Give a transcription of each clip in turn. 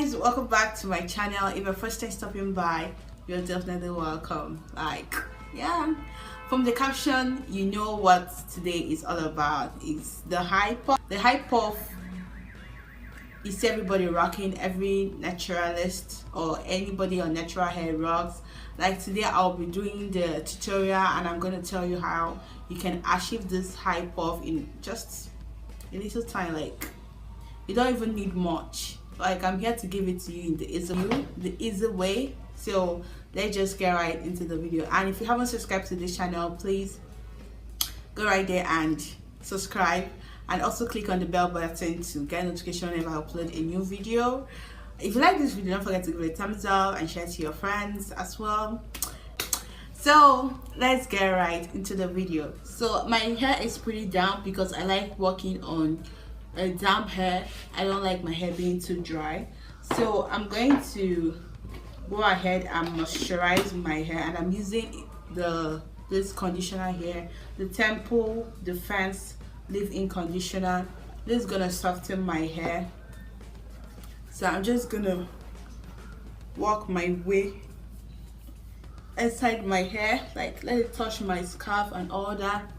guys, welcome back to my channel. If you're first time stopping by, you're definitely welcome. From the caption, you know what today is all about. It's the hype puff. The hype puff is everybody rocking, every naturalist or anybody on natural hair rocks. Like today I'll be doing the tutorial and I'm going to tell you how you can achieve this hype puff in just a little time. Like you don't even need much. Like I'm here to give it to you in the easy way. So let's just get right into the video. And if you haven't subscribed to this channel, please go right there and subscribe, and also click on the bell button to get notification whenever I upload a new video. If you like this video, don't forget to give it a thumbs up and share to your friends as well. So let's get right into the video. So my hair is pretty damp because I like working on a damp hair. I don't like my hair being too dry, so I'm going to go ahead and moisturize my hair, and I'm using this conditioner here, the Temple Defense leave-in conditioner. This is gonna soften my hair, so I'm just gonna work my way inside my hair, like let it touch my scalp and all that.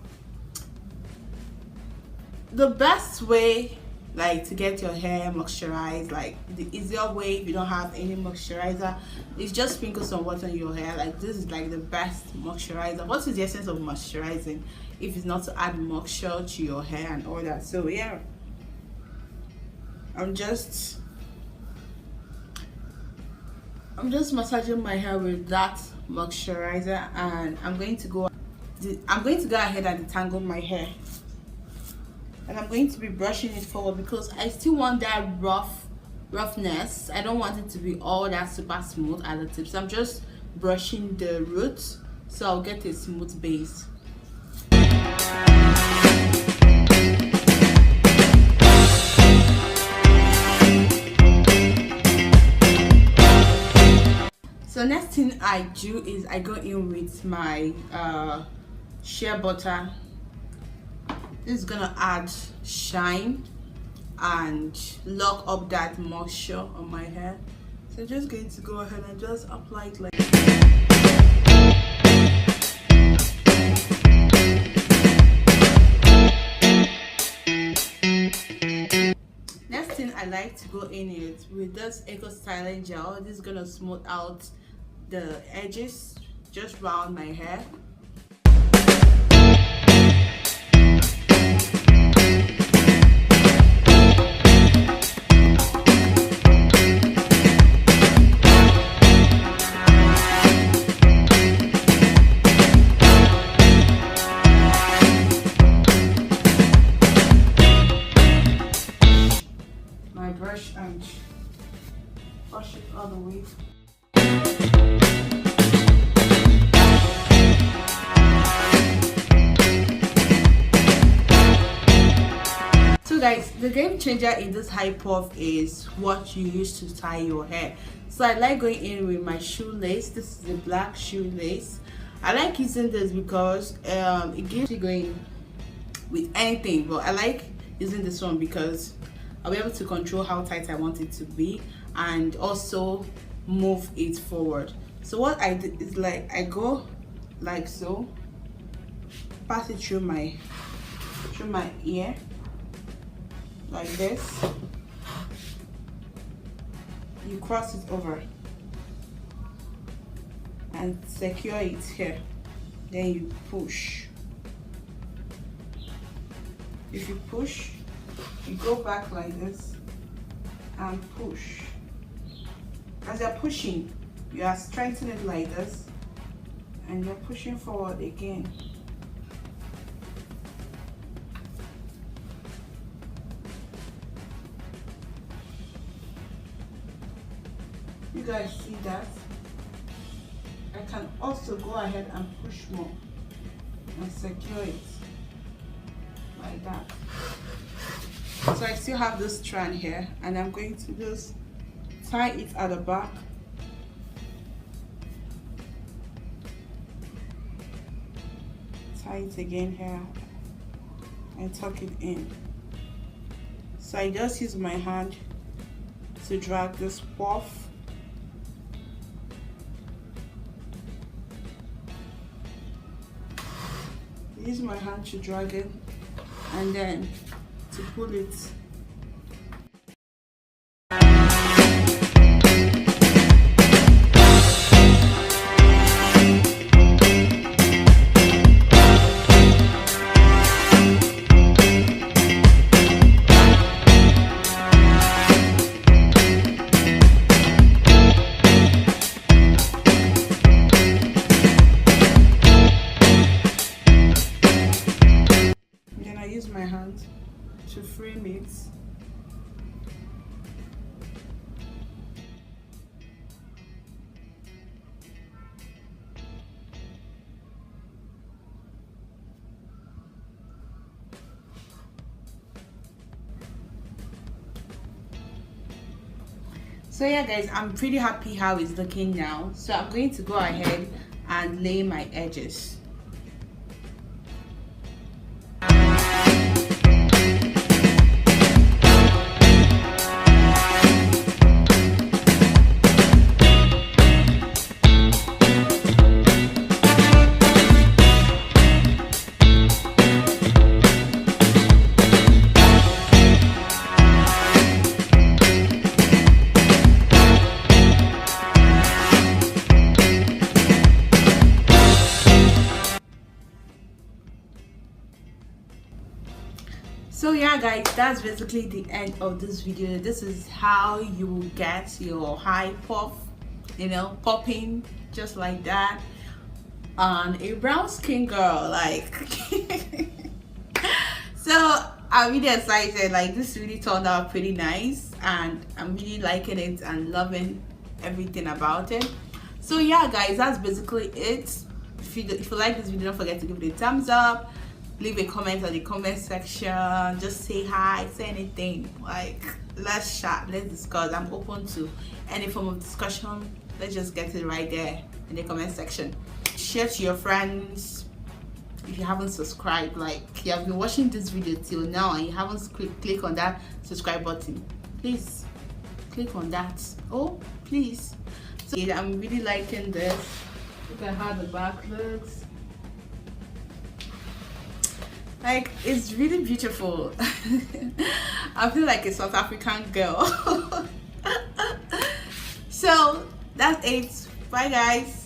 The best way to get your hair moisturized, like the easier way if you don't have any moisturizer, is just sprinkle some water on your hair. Like this is like the best moisturizer. What is the essence of moisturizing if it's not to add moisture to your hair and all that? So yeah, I'm just massaging my hair with that moisturizer, and I'm going to go ahead and detangle my hair. And I'm going to be brushing it forward because I still want that roughness. I don't want it to be all that super smooth at the tips. I'm just brushing the roots so I'll get a smooth base. So next thing I do is I go in with my shea butter. This is gonna add shine and lock up that moisture on my hair. So I'm just going to go ahead and just apply it like next thing I like to go in it with this Eco Styling gel. This is gonna smooth out the edges just around my hair. Brush and wash it all the way. So guys, the game changer in this hype puff is what you use to tie your hair. So I like going in with my shoelace. This is the black shoelace. I like using this because it gives you going with anything, but I like using this one because I'll be able to control how tight I want it to be and also move it forward. So what I did is I go like so, pass it through my ear like this. You cross it over and secure it here. Then you push. If you push, you go back like this and push. As you're pushing, you are strengthening it like this, and you're pushing forward again. You guys see that? I can also go ahead and push more and secure it like that. So I still have this strand here, and I'm going to just tie it at the back. Tie it again here and tuck it in. So I just use my hand to drag this puff. Use my hand to drag it and then to pull it. Use my hand to frame it. So yeah guys, I'm pretty happy how it's looking now. So I'm going to go ahead and lay my edges. So yeah guys, that's basically the end of this video. This is how you get your high puff, you know, popping just like that on a brown skin girl, like. So I'm really excited. Like, this really turned out pretty nice and I'm really liking it and loving everything about it. So yeah guys, that's basically it. If you like this video, don't forget to give it a thumbs up. Leave a comment on the comment section. Just say hi, say anything. Like, let's chat, let's discuss. I'm open to any form of discussion. Let's just get it right there in the comment section. Share to your friends. If you haven't subscribed, like you have been watching this video till now and you haven't click on that subscribe button, please click on that. Oh please. So yeah, I'm really liking this. Look at how the back looks. Like, it's really beautiful. I feel like a South African girl. So that's it. Bye guys.